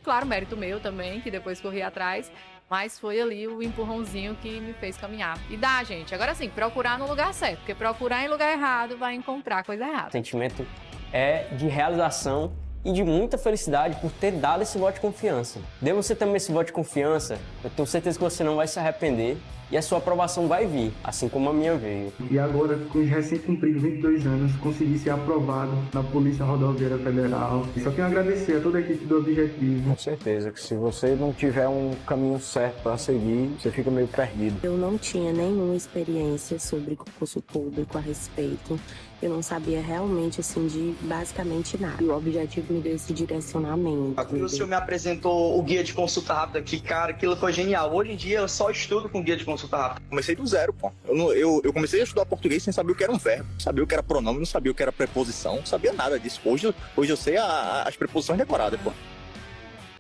Claro, mérito meu também, que depois corri atrás, mas foi ali o empurrãozinho que me fez caminhar. E dá, gente. Agora sim, procurar no lugar certo, porque procurar em lugar errado vai encontrar coisa O errada. sentimento é de realização e de muita felicidade por ter dado esse voto de confiança. Dê você também esse voto de confiança, eu tenho certeza que você não vai se arrepender e a sua aprovação vai vir, assim como a minha veio. E agora, com os recém-cumpridos 22 anos, consegui ser aprovado na Polícia Rodoviária Federal. Só tenho a agradecer a toda a equipe do Objetivo. Com certeza que se você não tiver um caminho certo para seguir, você fica meio perdido. Eu não tinha nenhuma experiência sobre concurso público a respeito. Eu não sabia realmente, assim, de basicamente nada. E o Objetivo me deu esse direcionamento. O senhor me apresentou o guia de consulta rápida, que, cara, aquilo foi genial. Hoje em dia eu só estudo com guia de consulta rápida. Comecei do zero, pô. Eu comecei a estudar português sem saber o que era um verbo, sabia o que era pronome, não sabia o que era preposição, não sabia nada disso. Hoje eu sei as preposições decoradas, pô.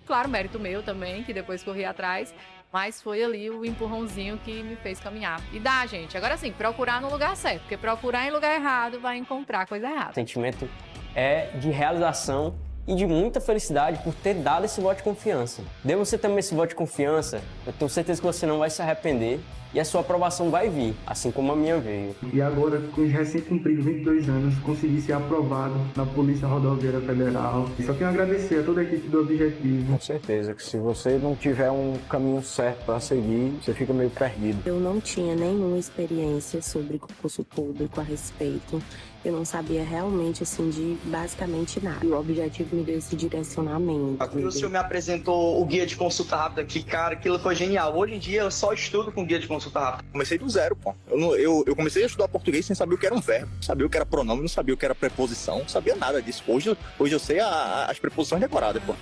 Claro, mérito meu também, que depois corri atrás, mas foi ali o empurrãozinho que me fez caminhar. E dá, gente. Agora sim, procurar no lugar certo, porque procurar em lugar errado vai encontrar coisa errada. O sentimento é de realização e de muita felicidade por ter dado esse voto de confiança. Dê você também esse voto de confiança, eu tenho certeza que você não vai se arrepender e a sua aprovação vai vir, assim como a minha veio. E agora, com os recém-cumpridos 22 anos, consegui ser aprovado na Polícia Rodoviária Federal. Só tenho a agradecer a toda a equipe do Objetivo. Com certeza que se você não tiver um caminho certo para seguir, você fica meio perdido. Eu não tinha nenhuma experiência sobre concurso público a respeito. Eu não sabia realmente, assim, de basicamente nada. E o Objetivo me deu esse direcionamento. O senhor me apresentou o guia de consulta rápida, que, cara, aquilo foi genial. Hoje em dia eu só estudo com guia de consulta rápida. Comecei do zero, pô. Eu comecei a estudar português sem saber o que era um verbo, não sabia o que era pronome, não sabia o que era preposição, não sabia nada disso. Hoje eu sei as preposições decoradas, pô.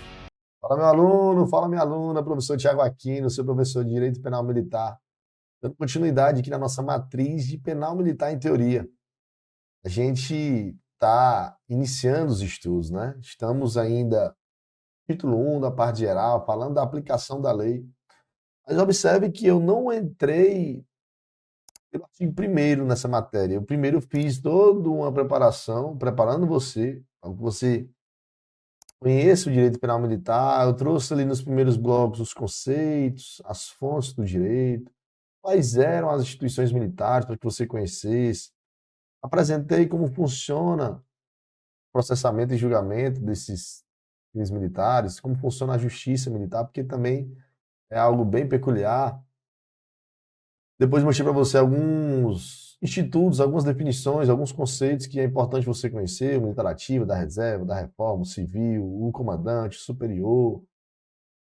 Fala, meu aluno, fala, minha aluna, professor Tiago Aquino, seu professor de Direito Penal Militar. Dando continuidade aqui na nossa matriz de Penal Militar em Teoria. A gente está iniciando os estudos, né? Estamos ainda no título 1 da parte geral, falando da aplicação da lei. Mas observe que eu não entrei pelo artigo 1º nessa matéria. Eu primeiro fiz toda uma preparação, preparando você, para que você conheça o direito penal militar. Eu trouxe ali nos primeiros blocos os conceitos, as fontes do direito, quais eram as instituições militares para que você conhecesse. Apresentei como funciona o processamento e julgamento desses crimes militares, como funciona a justiça militar, porque também é algo bem peculiar. Depois mostrei para você alguns institutos, algumas definições, alguns conceitos que é importante você conhecer: o militar ativo, da reserva, da reforma, o civil, o comandante, o superior,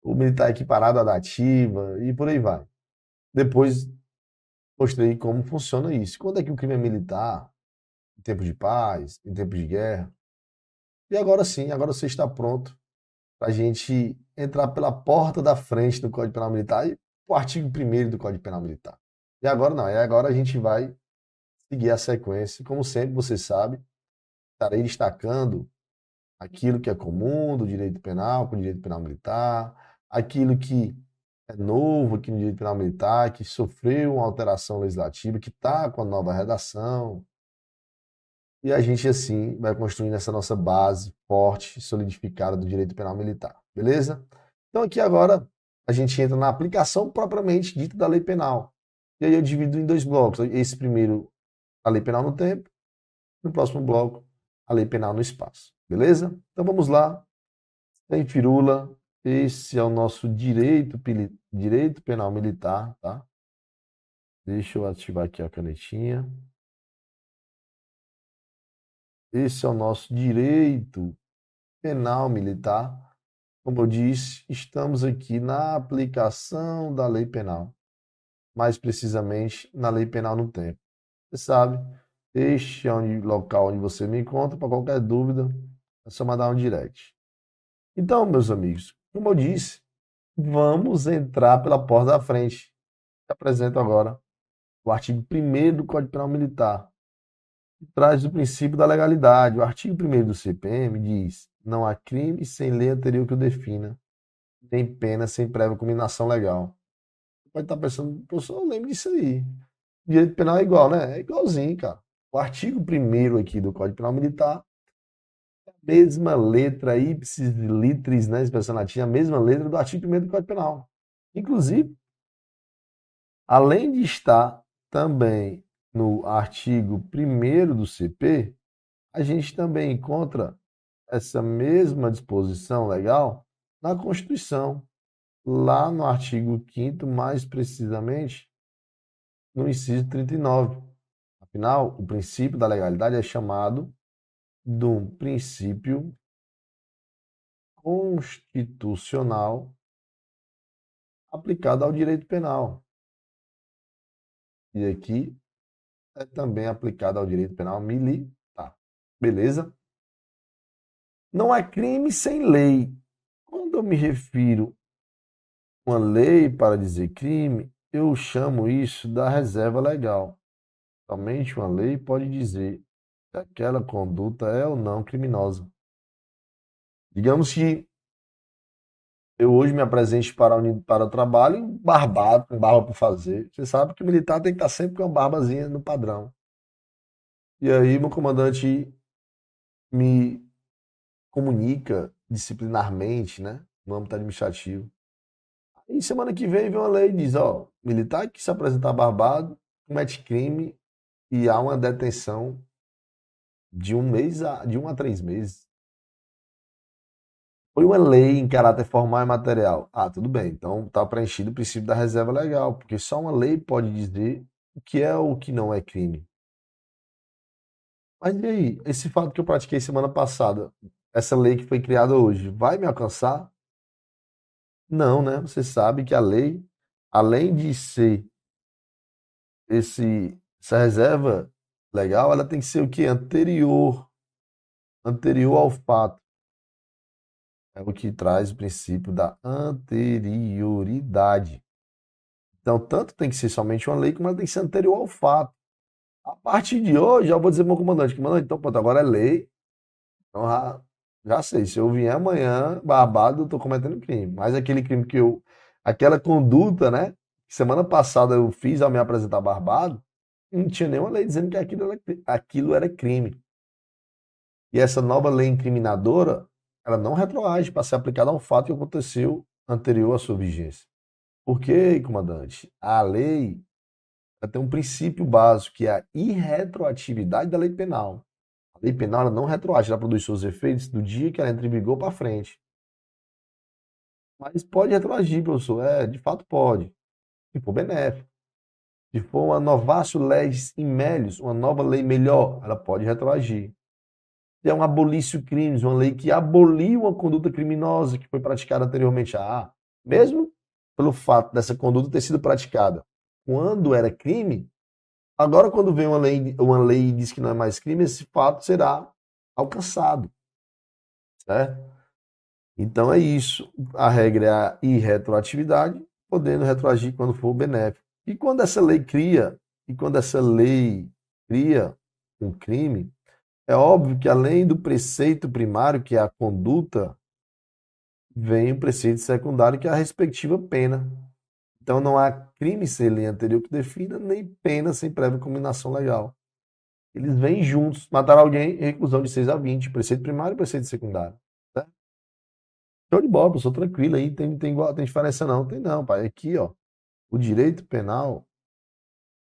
o militar equiparado à da ativa e por aí vai. Depois mostrei como funciona isso. Quando é que o crime é militar? Em tempo de paz, em tempo de guerra. E agora sim, agora você está pronto para a gente entrar pela porta da frente do Código Penal Militar e o artigo 1º do Código Penal Militar. E agora não, e agora a gente vai seguir a sequência. Como sempre, você sabe, estarei destacando aquilo que é comum do direito penal com o direito penal militar, aquilo que é novo aqui no direito penal militar, que sofreu uma alteração legislativa, que está com a nova redação. E a gente, assim, vai construindo essa nossa base forte, solidificada do direito penal militar. Beleza? Então, aqui agora, a gente entra na aplicação propriamente dita da lei penal. E aí eu divido em 2 blocos. Esse primeiro, a lei penal no tempo. No próximo bloco, a lei penal no espaço. Beleza? Então, vamos lá. Sem firula. Esse é o nosso direito penal militar, tá? Deixa eu ativar aqui a canetinha. Esse é o nosso direito penal militar. Como eu disse, estamos aqui na aplicação da lei penal, mais precisamente na lei penal no tempo. Você sabe, este é o local onde você me encontra. Para qualquer dúvida, é só mandar um direct. Então, meus amigos, como eu disse, vamos entrar pela porta da frente. Eu apresento agora o artigo 1º do Código Penal Militar, que traz o princípio da legalidade. O artigo 1º do CPM diz: não há crime sem lei anterior que o defina, nem pena sem prévia combinação legal. Você pode estar pensando, professor, eu lembro disso aí. O direito penal é igual, né? É igualzinho, cara. O artigo 1º aqui do Código Penal Militar Mesma letra, ipsis litteris, né, expressão latina, a mesma letra do artigo 1º do Código Penal. Inclusive, além de estar também no artigo 1º do CP, a gente também encontra essa mesma disposição legal na Constituição, lá no artigo 5º, mais precisamente no inciso 39. Afinal, o princípio da legalidade é chamado de um princípio constitucional aplicado ao direito penal. E aqui é também aplicado ao direito penal militar. Beleza? Não é crime sem lei. Quando eu me refiro a uma lei para dizer crime, eu chamo isso da reserva legal. Somente uma lei pode dizer se aquela conduta é ou não criminosa. Digamos que eu hoje me apresente para o trabalho barbado, com barba por fazer. Você sabe que o militar tem que estar sempre com uma barbazinha no padrão. E aí meu comandante me comunica disciplinarmente, né, no âmbito administrativo. E semana que vem uma lei e diz, ó, militar que se apresentar barbado comete crime e há uma detenção de 1 a 3 meses. Foi uma lei em caráter formal e material. Ah, tudo bem, então está preenchido o princípio da reserva legal, porque só uma lei pode dizer o que é ou o que não é crime. Mas e aí, esse fato que eu pratiquei semana passada, essa lei que foi criada hoje, vai me alcançar? Não, né? Você sabe que a lei, além de ser essa reserva legal, ela tem que ser o quê? Anterior ao fato. É o que traz o princípio da anterioridade. Então, tanto tem que ser somente uma lei, como ela tem que ser anterior ao fato. A partir de hoje, eu vou dizer para o meu comandante, então, pronto, agora é lei. Então, já sei, se eu vier amanhã barbado, eu estou cometendo crime. Mas aquele crime aquela conduta, né, que semana passada eu fiz ao me apresentar barbado, não tinha nenhuma lei dizendo que aquilo era crime. E essa nova lei incriminadora, ela não retroage para ser aplicada a um fato que aconteceu anterior à sua vigência. Por quê, comandante? A lei tem um princípio básico, que é a irretroatividade da lei penal. A lei penal ela não retroage, ela produz seus efeitos do dia que ela entra em vigor para frente. Mas pode retroagir, professor. De fato pode. Se for benéfico. Se for uma novatio legis in melius, uma nova lei melhor, ela pode retroagir. Se é um abolício crimes, uma lei que aboliu uma conduta criminosa que foi praticada anteriormente, mesmo pelo fato dessa conduta ter sido praticada quando era crime, agora quando vem uma lei e diz que não é mais crime, esse fato será alcançado. Certo? Então é isso. A regra é a irretroatividade, podendo retroagir quando for benéfico. E quando essa lei cria um crime, é óbvio que além do preceito primário, que é a conduta, vem o preceito secundário, que é a respectiva pena. Então não há crime sem lei anterior que defina, nem pena sem prévia combinação legal. Eles vêm juntos. Matar alguém, reclusão de 6 a 20, preceito primário e preceito secundário. Certo? Show de bola, professor, tranquilo aí, tem diferença não. Tem não, pai. Aqui, ó, o direito penal,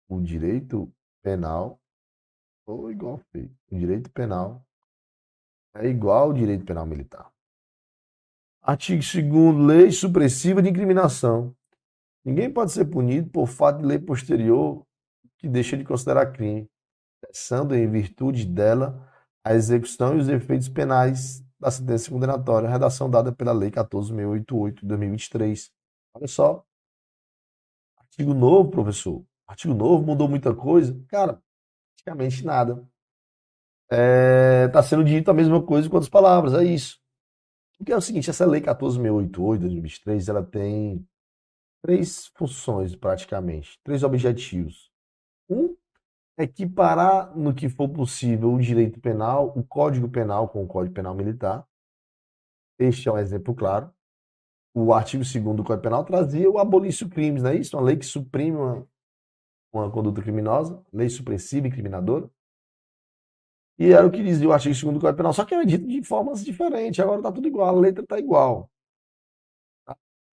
o direito penal é igual ao direito penal militar. Artigo 2º, lei supressiva de incriminação. Ninguém pode ser punido por fato de lei posterior que deixa de considerar crime, cessando em virtude dela a execução e os efeitos penais da sentença condenatória, a redação dada pela Lei 14.688 de 2023. Olha só. Artigo novo, professor. Artigo novo, mudou muita coisa? Cara, praticamente nada. Está sendo dito a mesma coisa com outras palavras, é isso. Porque é o seguinte, essa Lei 14.688 de 2023, ela tem 3 funções, praticamente, 3 objetivos. Um, equiparar no que for possível o direito penal, o Código Penal com o Código Penal Militar. Este é um exemplo claro. O artigo 2º do Código Penal trazia o abolício crimes, não é isso? Uma lei que suprime uma conduta criminosa, lei supressiva e incriminadora. E era o que dizia o artigo 2º do Código Penal, só que era dito de formas diferentes, agora está tudo igual, a letra está igual.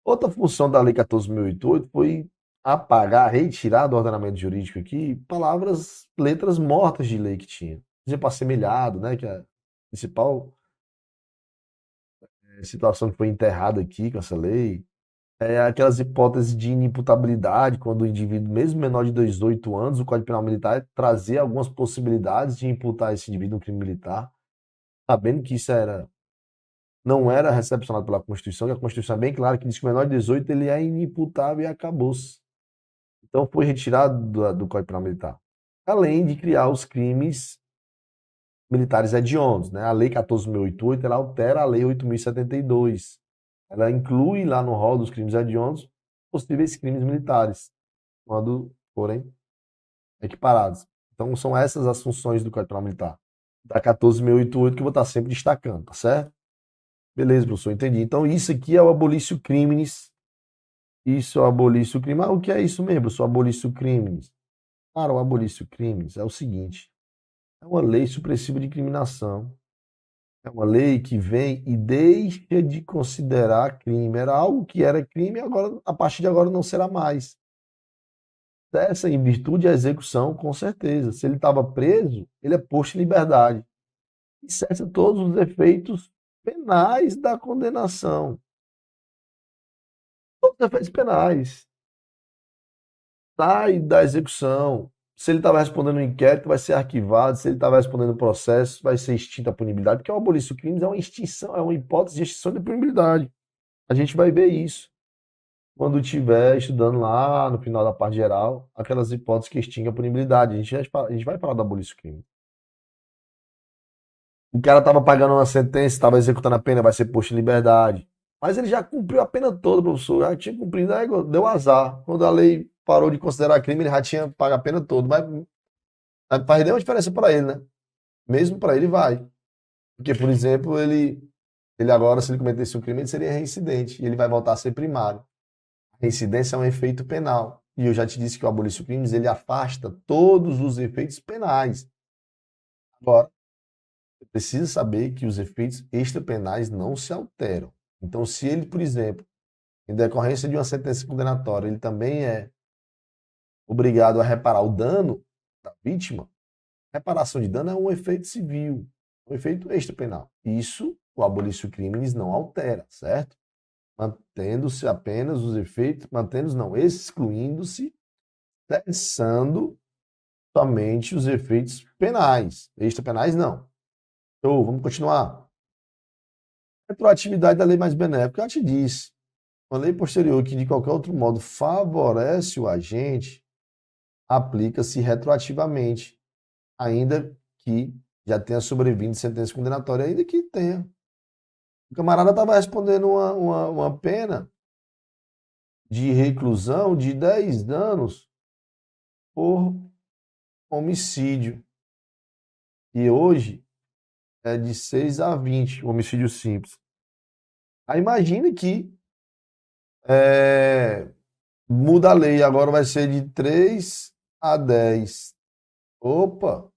Outra função da Lei 14.088 foi apagar, retirar do ordenamento jurídico aqui palavras, letras mortas de lei que tinha. Por exemplo, assemelhado, né, que é a principal situação que foi enterrada aqui com essa lei. Aquelas hipóteses de inimputabilidade, quando o indivíduo, mesmo menor de 18 anos, o Código Penal Militar trazia algumas possibilidades de imputar esse indivíduo no crime militar, sabendo que isso não era recepcionado pela Constituição, que a Constituição é bem clara que diz que o menor de 18 ele é inimputável e acabou-se. Então foi retirado do Código Penal Militar. Além de criar os crimes militares hediondos, né? A Lei 14.088 ela altera a Lei 8.072. Ela inclui lá no rol dos crimes hediondos possíveis crimes militares, quando forem equiparados. Então são essas as funções do Código Penal Militar. Da 14.088 que eu vou estar sempre destacando, tá certo? Beleza, professor, entendi. Então isso aqui é o abolício criminis. Isso é o abolício criminis. Ah, o que é isso mesmo, professor? Abolício criminis. Cara, o abolício criminis é o seguinte. É uma lei supressiva de criminação. É uma lei que vem e deixa de considerar crime. Era algo que era crime, agora, a partir de agora não será mais. Cessa em virtude da execução, com certeza. Se ele estava preso, ele é posto em liberdade. E cessa todos os efeitos penais da condenação. Todos os efeitos penais. Sai da execução. Se ele estava respondendo um inquérito, vai ser arquivado. Se ele estava respondendo um processo, vai ser extinta a punibilidade. Porque o abolício crimes é uma extinção, é uma hipótese de extinção da punibilidade. A gente vai ver isso quando estiver estudando lá no final da parte geral, aquelas hipóteses que extinguem a punibilidade. A gente vai falar do abolício crime. O cara estava pagando uma sentença, estava executando a pena, vai ser posto em liberdade. Mas ele já cumpriu a pena toda, professor. Já tinha cumprido, aí deu azar. Quando a lei parou de considerar crime, ele já tinha pago a pena toda. Mas faz nenhuma diferença para ele, né? Mesmo para ele vai. Porque, por exemplo, ele agora, se ele cometesse um crime, ele seria reincidente. E ele vai voltar a ser primário. A reincidência é um efeito penal. E eu já te disse que o abolício crimes, ele afasta todos os efeitos penais. Agora, você precisa saber que os efeitos extrapenais não se alteram. Então, se ele, por exemplo, em decorrência de uma sentença condenatória, ele também é obrigado a reparar o dano da vítima, reparação de dano é um efeito civil, um efeito extrapenal. Isso, o abolício crimes não altera, certo? Mantendo-se apenas os efeitos, excluindo-se, cessando somente os efeitos penais. Extrapenais, não. Então, vamos continuar. Retroatividade da lei mais benéfica, eu já te disse. Uma lei posterior que, de qualquer outro modo, favorece o agente, aplica-se retroativamente, ainda que já tenha sobrevindo sentença condenatória, ainda que tenha. O camarada estava respondendo uma pena de reclusão de 10 anos por homicídio. E hoje é de 6 a 20, homicídio simples. Aí imagina que muda a lei, agora vai ser de 3 a 10. Opa,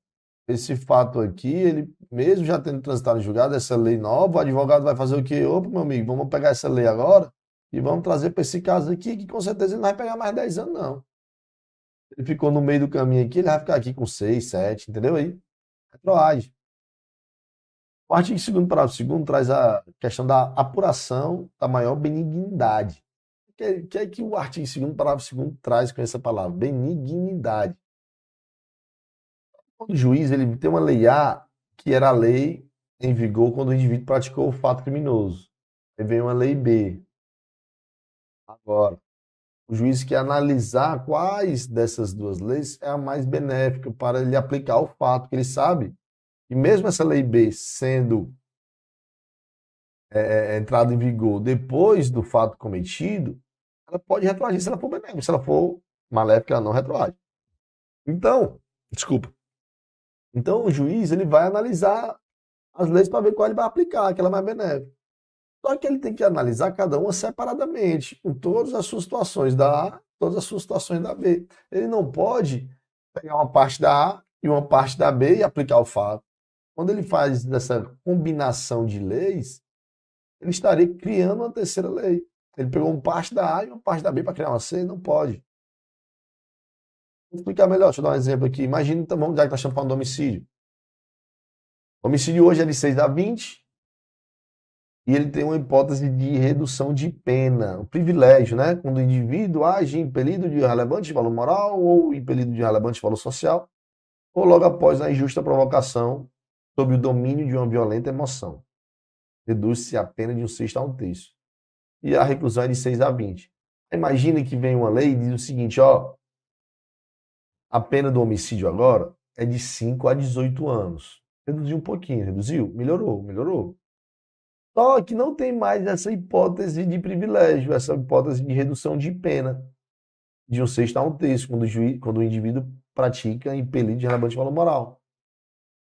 esse fato aqui, ele mesmo já tendo transitado em julgado, essa lei nova, o advogado vai fazer o quê? Opa, meu amigo, vamos pegar essa lei agora e vamos trazer para esse caso aqui, que com certeza ele não vai pegar mais 10 anos, não. Ele ficou no meio do caminho aqui, ele vai ficar aqui com 6, 7, entendeu aí? Retroage. O artigo 2º, parágrafo 2º, traz a questão da apuração da maior benignidade. O que é que o artigo 2º, parágrafo 2º traz com essa palavra? Benignidade. O juiz ele tem uma lei A, que era a lei em vigor quando o indivíduo praticou o fato criminoso. Aí vem uma lei B. Agora, o juiz quer analisar quais dessas duas leis é a mais benéfica para ele aplicar o fato, que ele sabe. E mesmo essa lei B sendo entrada em vigor depois do fato cometido, ela pode retroagir se ela for benéfica. Se ela for maléfica, ela não retroage. Então, o juiz ele vai analisar as leis para ver qual ele vai aplicar, aquela mais benéfica. Só que ele tem que analisar cada uma separadamente, com todas as suas situações da A, todas as suas situações da B. Ele não pode pegar uma parte da A e uma parte da B e aplicar o fato. Quando ele faz essa combinação de leis, ele estaria criando uma terceira lei. Ele pegou uma parte da A e uma parte da B para criar uma C, não pode. Vou explicar melhor, deixa eu dar um exemplo aqui. Imagina, então, vamos já que está falando do homicídio. O homicídio hoje é de 6 a 20 e ele tem uma hipótese de redução de pena, um privilégio, né? Quando o indivíduo age impelido de relevante valor moral ou impelido de relevante valor social, ou logo após a injusta provocação sob o domínio de uma violenta emoção. Reduz-se a pena de 1/6 a 1/3. E a reclusão é de 6 a 20. Imagina que vem uma lei e diz o seguinte, ó, a pena do homicídio agora é de 5 a 18 anos. Reduziu um pouquinho, reduziu? Melhorou. Só que não tem mais essa hipótese de privilégio, essa hipótese de redução de pena de 1/6 a 1/3, quando o indivíduo pratica impelido de relevante valor moral.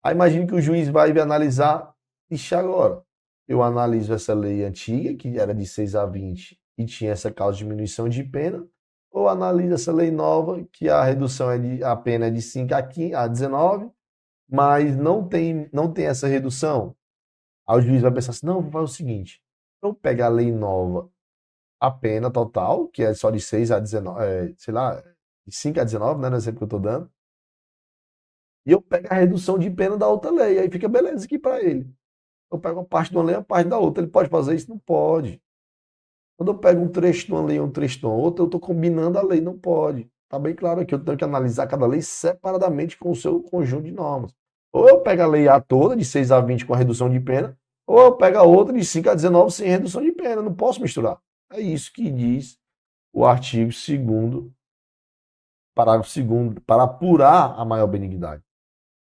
Aí imagine que o juiz vai analisar, ixi, agora, eu analiso essa lei antiga, que era de 6 a 20 e tinha essa causa de diminuição de pena, ou analiso essa lei nova, que a redução a pena é de 5 a 19, mas não tem essa redução. Aí o juiz vai pensar assim, não, vou fazer o seguinte, eu pego a lei nova, a pena total, que é só de 6 a 19, sei lá, de 5 a 19, né, no exemplo que eu estou dando, e eu pego a redução de pena da outra lei, aí fica beleza aqui para ele. Eu pego uma parte de uma lei e uma parte da outra. Ele pode fazer isso? Não pode. Quando eu pego um trecho de uma lei e um trecho de uma outra, eu estou combinando a lei, não pode. Está bem claro aqui, eu tenho que analisar cada lei separadamente com o seu conjunto de normas. Ou eu pego a lei A toda, de 6 a 20 com a redução de pena, ou eu pego a outra de 5 a 19 sem redução de pena. Não posso misturar. É isso que diz o artigo 2º, parágrafo 2º, para apurar a maior benignidade.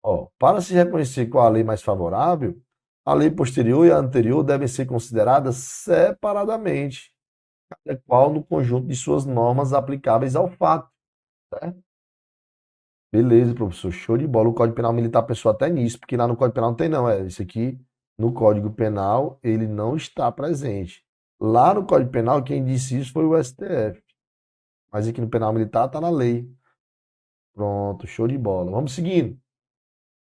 Ó, para se reconhecer qual a lei mais favorável, a lei posterior e a anterior devem ser consideradas separadamente, cada qual no conjunto de suas normas aplicáveis ao fato. Certo? Beleza, professor, show de bola. O Código Penal Militar pensou até nisso, porque lá no Código Penal não tem não. Isso aqui, no Código Penal, ele não está presente. Lá no Código Penal, quem disse isso foi o STF. Mas aqui no Penal Militar está na lei. Pronto, show de bola. Vamos seguindo.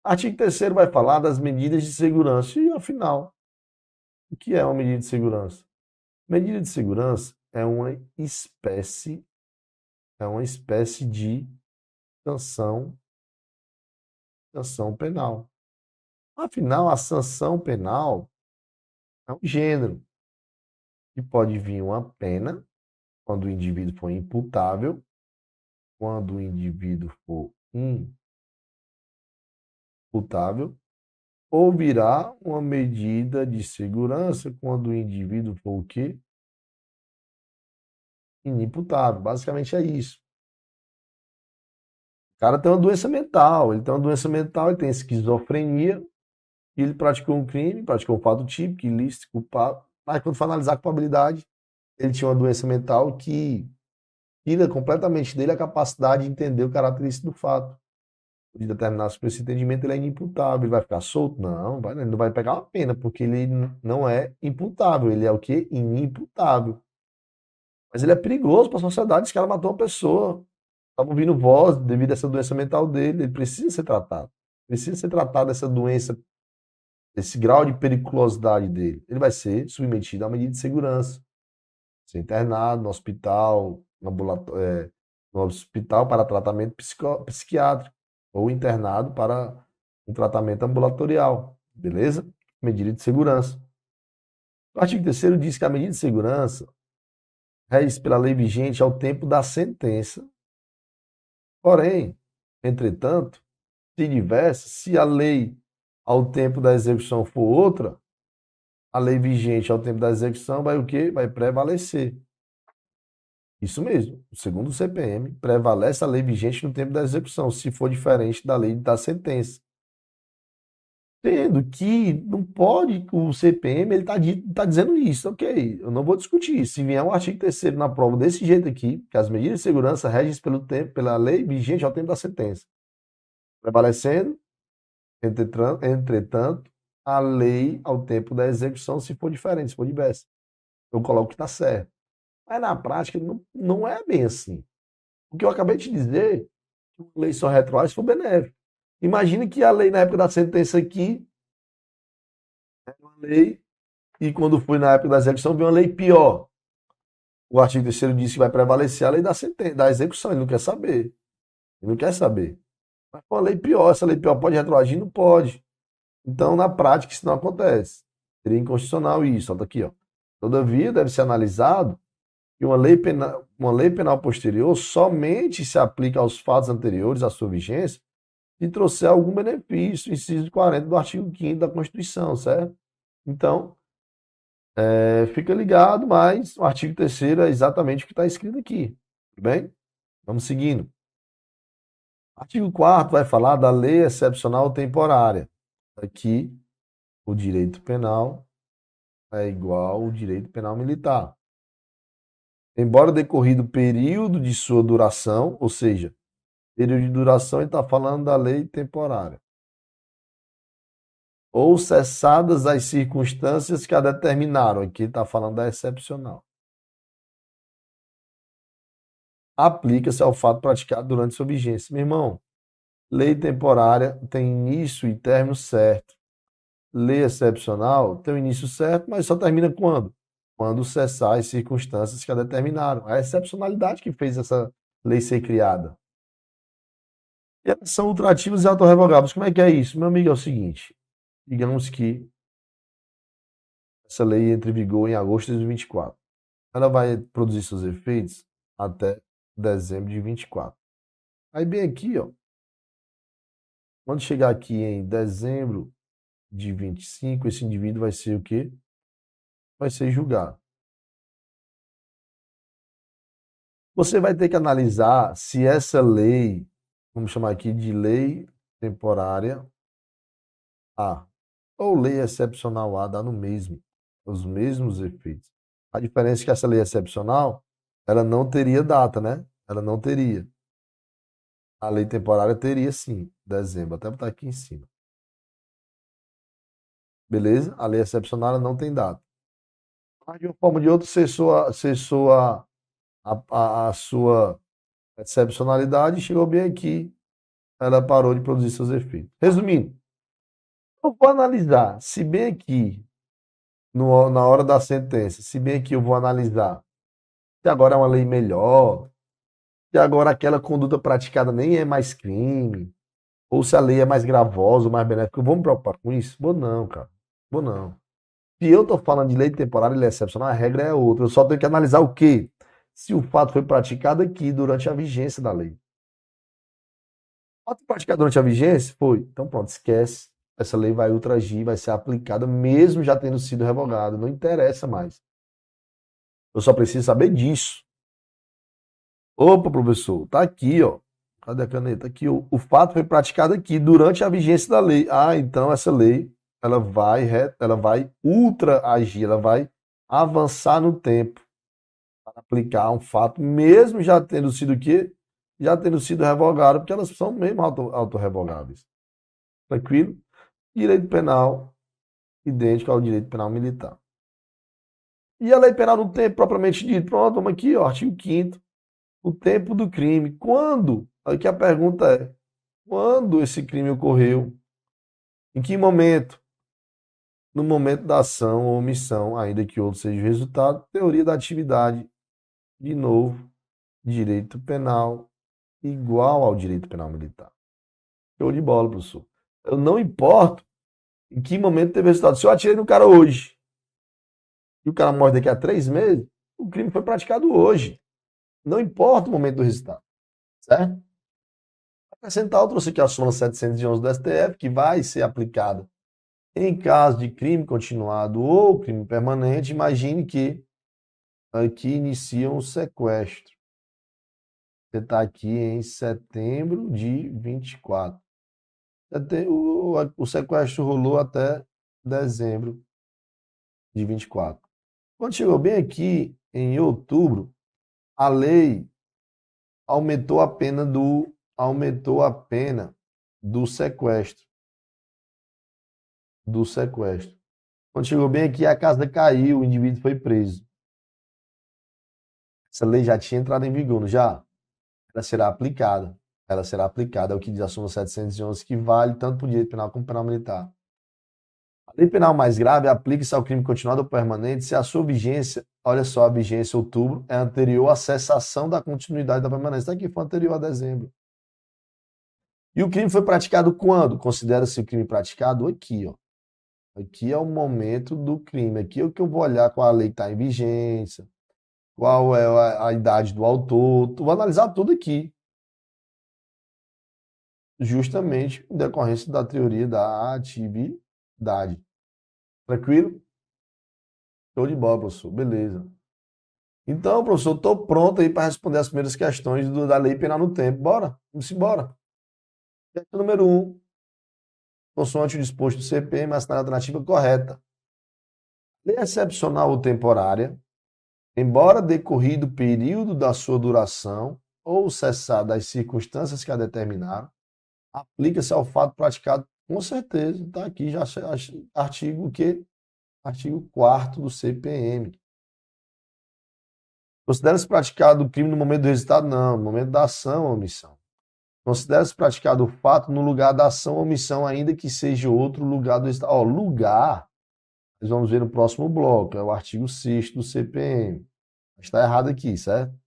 Artigo 3º vai falar das medidas de segurança. E, afinal, o que é uma medida de segurança? Medida de segurança é uma espécie de sanção penal. Afinal, a sanção penal é um gênero que pode vir uma pena quando o indivíduo for imputável, quando o indivíduo for imputável, ou virá uma medida de segurança quando o indivíduo for o quê? Inimputável. Basicamente é isso. O cara tem uma doença mental, ele tem esquizofrenia, ele praticou um crime, praticou um fato típico, ilícito, culpado, mas quando for analisar a culpabilidade, ele tinha uma doença mental que tira completamente dele a capacidade de entender o caráter do fato. De determinados por esse entendimento, ele é inimputável. Ele vai ficar solto? Não, ele não vai pegar uma pena, porque ele não é imputável. Ele é o quê? Inimputável. Mas ele é perigoso para a sociedade. Esse cara matou uma pessoa. Estava ouvindo voz devido a essa doença mental dele. Ele precisa ser tratado. Precisa ser tratado dessa doença, esse grau de periculosidade dele. Ele vai ser submetido a uma medida de segurança. Ser internado no hospital, no hospital para tratamento psiquiátrico, ou internado para um tratamento ambulatorial, beleza? Medida de segurança. O artigo 3º diz que a medida de segurança rege pela lei vigente ao tempo da sentença. Porém, entretanto, se diversa, se a lei ao tempo da execução for outra, a lei vigente ao tempo da execução vai o quê? Vai prevalecer. Isso mesmo, segundo o CPM, prevalece a lei vigente no tempo da execução, se for diferente da lei da sentença. Sendo que não pode, o CPM ele está dizendo isso, ok, eu não vou discutir. Se vier um artigo 3º na prova desse jeito aqui, que as medidas de segurança regem pela lei vigente ao tempo da sentença. Prevalecendo, entretanto, a lei ao tempo da execução, se for diferente, se for diversa. Eu coloco que está certo. Mas na prática não é bem assim. O que eu acabei de dizer, uma lei só retroage se for benéfico. Imagina que a lei na época da sentença aqui era uma lei, e quando foi na época da execução veio uma lei pior. O artigo 3º diz que vai prevalecer a lei da execução, ele não quer saber. Ele não quer saber. Mas foi uma lei pior, essa lei pior pode retroagir? Não pode. Então, na prática, isso não acontece. Seria inconstitucional isso, olha aqui, ó. Todavia, deve ser analisado que uma lei penal posterior somente se aplica aos fatos anteriores à sua vigência se trouxer algum benefício, inciso 40 do artigo 5º da Constituição, certo? Então, fica ligado, mas o artigo 3º é exatamente o que está escrito aqui, tudo bem? Vamos seguindo. Artigo 4º vai falar da lei excepcional temporária. Aqui, o direito penal é igual ao direito penal militar. Embora decorrido o período de sua duração, ou seja, período de duração, ele está falando da lei temporária, ou cessadas as circunstâncias que a determinaram, aqui está falando da excepcional. Aplica-se ao fato praticado durante sua vigência. Meu irmão, lei temporária tem início e término certo. Lei excepcional tem o início certo, mas só termina quando? Quando cessar as circunstâncias que a determinaram. A excepcionalidade que fez essa lei ser criada. E elas são ultrativas e autorrevogáveis. Como é que é isso? Meu amigo, é o seguinte. Digamos que essa lei entre em vigor em agosto de 2024. Ela vai produzir seus efeitos até dezembro de 24. Aí bem aqui, ó. Quando chegar aqui em dezembro de 25, esse indivíduo vai ser o quê? Vai ser julgado. Você vai ter que analisar se essa lei, vamos chamar aqui de lei temporária A, ou lei excepcional A, dá no mesmo, os mesmos efeitos. A diferença é que essa lei excepcional, ela não teria data, né? Ela não teria. A lei temporária teria sim, dezembro, até botar aqui em cima. Beleza? A lei excepcional ela não tem data. Mas de uma forma ou de outra, cessou a sua excepcionalidade, chegou bem aqui, ela parou de produzir seus efeitos. Resumindo, eu vou analisar, se bem aqui, na hora da sentença, se bem aqui eu vou analisar se agora é uma lei melhor, se agora aquela conduta praticada nem é mais crime, ou se a lei é mais gravosa, ou mais benéfica. Eu vou me preocupar com isso? Vou não, cara. Vou não. Se eu estou falando de lei temporária e lei excepcional, a regra é outra. Eu só tenho que analisar o quê? Se o fato foi praticado aqui durante a vigência da lei. O fato praticado durante a vigência? Foi. Então pronto, esquece. Essa lei vai ultragir, vai ser aplicada mesmo já tendo sido revogada. Não interessa mais. Eu só preciso saber disso. Opa, professor, tá aqui, ó. Cadê a caneta? Aqui, o fato foi praticado aqui durante a vigência da lei. Ah, então essa lei, ela vai ultra-agir, ela vai avançar no tempo para aplicar um fato, mesmo já tendo sido o quê? Já tendo sido revogado, porque elas são mesmo autorrevogáveis. Tranquilo? Direito penal, idêntico ao direito penal militar. E a lei penal no tempo propriamente dito, pronto, vamos aqui, ó, artigo 5º. O tempo do crime. Quando? Aqui a pergunta é: quando esse crime ocorreu? Em que momento? No momento da ação ou omissão, ainda que outro seja o resultado. Teoria da atividade. De novo, direito penal igual ao direito penal militar. Show de bola, professor. Eu não importo em que momento teve resultado. Se eu atirei no cara hoje e o cara morre daqui a 3 meses, o crime foi praticado hoje. Não importa o momento do resultado, certo? Para acrescentar, eu trouxe aqui a súmula 711 do STF, que vai ser aplicada em caso de crime continuado ou crime permanente. Imagine que aqui inicia um sequestro. Você está aqui em setembro de 24. O sequestro rolou até dezembro de 24. Quando chegou bem aqui em outubro, a lei aumentou a pena do sequestro. Quando chegou bem aqui, a casa caiu, o indivíduo foi preso. Essa lei já tinha entrado em vigor, já? Ela será aplicada. ela será aplicada, é o que diz a súmula 711, que vale tanto para o direito penal como penal militar. A lei penal mais grave aplica-se ao crime continuado ou permanente se a sua vigência, olha só, a vigência outubro, é anterior à cessação da continuidade da permanência. Aqui foi anterior a dezembro. E o crime foi praticado quando? Considera-se o crime praticado aqui, ó. Aqui é o momento do crime. Aqui é o que eu vou olhar qual a lei que está em vigência, qual é a idade do autor. Eu vou analisar tudo aqui. Justamente em decorrência da teoria da atividade. Tranquilo? Show de bola, professor. Beleza. Então, professor, estou pronto aí para responder as primeiras questões da lei penal no tempo. Bora? Vamos embora. Questão número 1. Consoante o disposto do CPM, assinar a alternativa correta. Lei excepcional ou temporária, embora decorrido o período da sua duração ou cessado as circunstâncias que a determinaram, aplica-se ao fato praticado, com certeza, está aqui já artigo o quê? Artigo 4º do CPM. Considera-se praticado o crime no momento do resultado? Não, no momento da ação ou omissão. Considera-se praticado o fato no lugar da ação ou omissão, ainda que seja outro lugar do resultado. Ó, lugar, nós vamos ver no próximo bloco, é o artigo 6º do CPM. Está errado aqui, certo?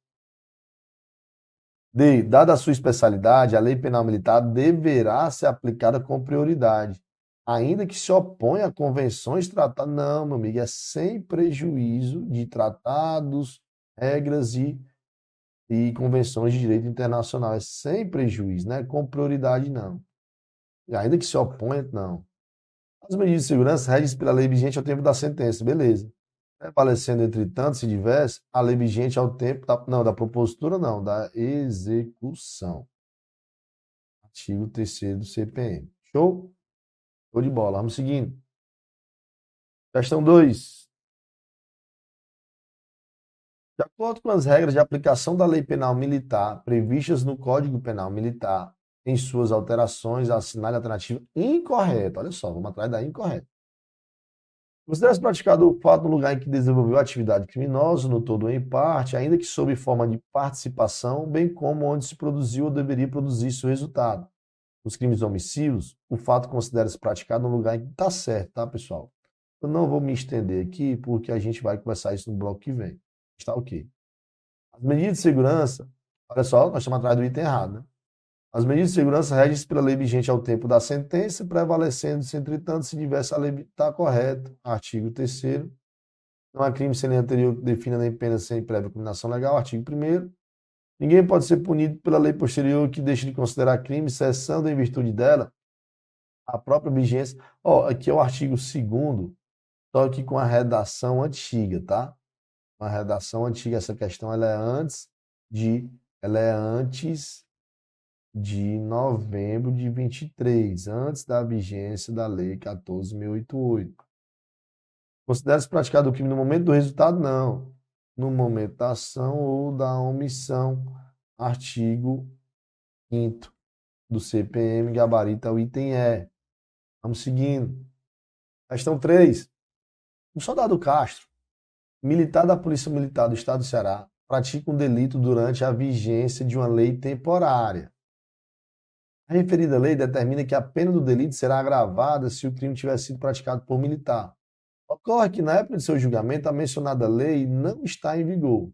D. Dada a sua especialidade, a lei penal militar deverá ser aplicada com prioridade, ainda que se oponha a convenções tratadas. Não, meu amigo, é sem prejuízo de tratados, regras e convenções de direito internacional. É sem prejuízo, não é com prioridade, não. E ainda que se oponha, não. As medidas de segurança regem pela lei vigente ao tempo da sentença, beleza. Prevalecendo, entretanto, se diverse, a lei vigente ao tempo da propositura, não, da execução. Artigo 3º do CPM. Show? Show de bola. Vamos seguindo. Questão 2. De acordo com as regras de aplicação da lei penal militar previstas no Código Penal Militar, em suas alterações, assinale a alternativa incorreta. Olha só, vamos atrás da incorreta. Considera-se praticado o fato no lugar em que desenvolveu a atividade criminosa, no todo ou em parte, ainda que sob forma de participação, bem como onde se produziu ou deveria produzir seu resultado. Nos crimes homicídios, o fato considera-se praticado no lugar em que está certo, tá, pessoal? Eu não vou me estender aqui, porque a gente vai conversar isso no bloco que vem. Está ok. As medidas de segurança, olha só, nós estamos atrás do item errado, né? As medidas de segurança regem-se pela lei vigente ao tempo da sentença, prevalecendo-se, entretanto, se diversa a lei está correta. Artigo 3º. Não há crime sem lei anterior que defina nem pena sem prévia combinação legal. Artigo 1º. Ninguém pode ser punido pela lei posterior que deixe de considerar crime, cessando em virtude dela a própria vigência. Ó, aqui é o artigo 2º, só que com a redação antiga, tá? Uma redação antiga, essa questão ela é antes de novembro de 23, antes da vigência da Lei 14.688. Considera-se praticado o crime no momento do resultado? Não. No momento da ação ou da omissão. Artigo 5º do CPM, gabarita o item E. Vamos seguindo. Questão 3. O soldado Castro, militar da Polícia Militar do Estado do Ceará, pratica um delito durante a vigência de uma lei temporária. A referida lei determina que a pena do delito será agravada se o crime tiver sido praticado por militar. Ocorre que, na época de seu julgamento, a mencionada lei não está em vigor.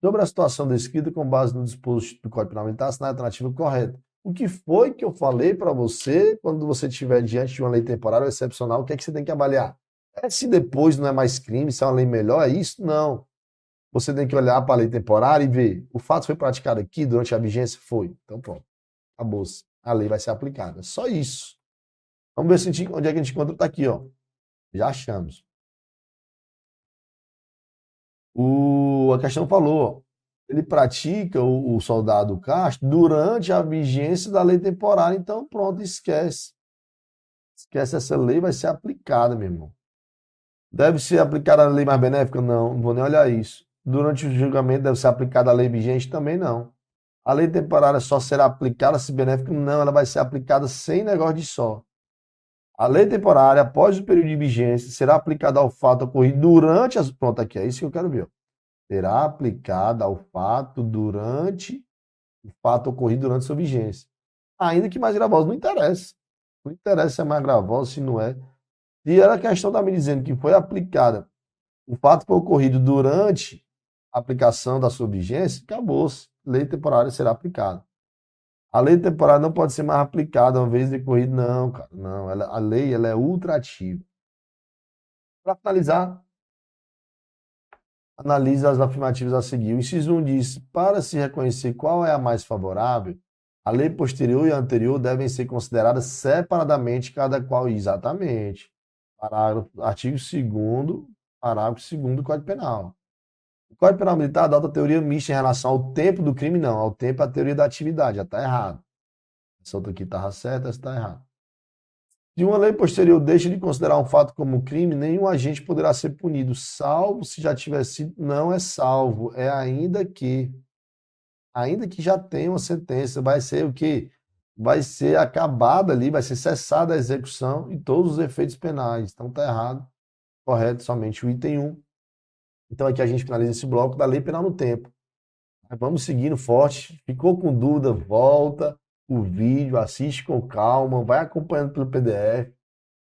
Sobre a situação descrita com base no disposto do Código Penal Militar, assinar a alternativa correta. O que foi que eu falei para você quando você estiver diante de uma lei temporária ou excepcional? O que é que você tem que avaliar? É se depois não é mais crime, se é uma lei melhor, é isso? Não. Você tem que olhar para a lei temporária e ver. O fato foi praticado aqui durante a vigência? Foi. Então pronto. Acabou-se. A lei vai ser aplicada. Só isso. Vamos ver se onde é que a gente encontra. Está aqui, ó. Já achamos. A questão falou, ó, ele pratica o soldado Castro durante a vigência da lei temporária. Então pronto, esquece. Esquece, essa lei vai ser aplicada, meu irmão. Deve ser aplicada a lei mais benéfica? Não vou nem olhar isso. Durante o julgamento deve ser aplicada a lei vigente? Também não. A lei temporária só será aplicada se benéfica? Não, ela vai ser aplicada sem negócio de só. A lei temporária, após o período de vigência, será aplicada ao fato ocorrido durante as... Pronto, aqui, é isso que eu quero ver. Ó. Será aplicada ao fato durante o fato ocorrido durante sua vigência. Ainda que mais gravosa, não interessa. Não interessa se é mais gravosa, se não é. E era a questão da me dizendo que foi aplicada, o fato foi ocorrido durante a aplicação da sua vigência, acabou-se. Lei temporária será aplicada. A lei temporária não pode ser mais aplicada uma vez decorrido, não, cara. Não, a lei ela é ultrativa. Para finalizar, analise as afirmativas a seguir. O inciso 1 diz, para se reconhecer qual é a mais favorável, a lei posterior e a anterior devem ser consideradas separadamente, cada qual exatamente. Artigo 2º, parágrafo 2º do Código Penal. O Código Penal Militar adota a teoria mista em relação ao tempo do crime, não. Ao tempo, a teoria da atividade. Já está errado. Essa outra aqui estava certa, essa está errada. Se uma lei posterior deixa de considerar um fato como crime, nenhum agente poderá ser punido, salvo se já tiver sido. Não é salvo, é ainda que já tenha uma sentença, vai ser o quê? Vai ser acabada ali, vai ser cessada a execução e todos os efeitos penais. Então está errado. Correto, somente o item 1. Então aqui a gente finaliza esse bloco da lei penal no tempo. Vamos seguindo forte. Ficou com dúvida, volta o vídeo, assiste com calma, vai acompanhando pelo PDF.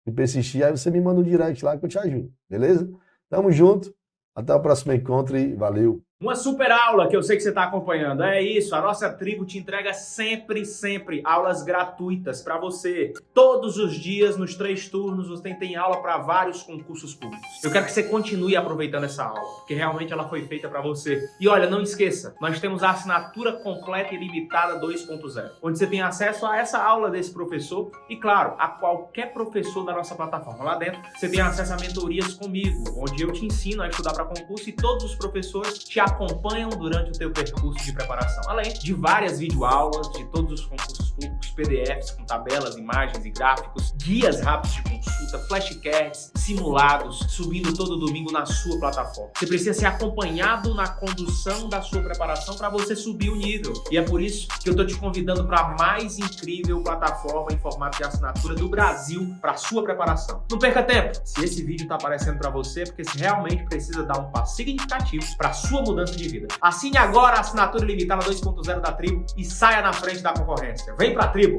Se persistir, aí você me manda um direct lá que eu te ajudo. Beleza? Tamo junto. Até o próximo encontro e valeu! Uma super aula que eu sei que você está acompanhando. É isso, a nossa tribo te entrega sempre aulas gratuitas para você. Todos os dias, nos 3 turnos, você tem aula para vários concursos públicos. Eu quero que você continue aproveitando essa aula, porque realmente ela foi feita para você. E olha, não esqueça, nós temos a assinatura completa e limitada 2.0, onde você tem acesso a essa aula desse professor e, claro, a qualquer professor da nossa plataforma. Lá dentro, você tem acesso a mentorias comigo, onde eu te ensino a estudar para concurso e todos os professores te acompanham durante o teu percurso de preparação, além de várias videoaulas de todos os concursos públicos, PDFs com tabelas, imagens e gráficos, guias rápidos de consulta, flashcards, simulados, subindo todo domingo na sua plataforma. Você precisa ser acompanhado na condução da sua preparação para você subir o nível. E é por isso que eu estou te convidando para a mais incrível plataforma em formato de assinatura do Brasil para a sua preparação. Não perca tempo! Se esse vídeo está aparecendo para você, é porque você realmente precisa dar um passo significativo para a sua mudança de vida. Assine agora a assinatura limitada 2.0 da Tribo e saia na frente da concorrência. Vem pra Tribo!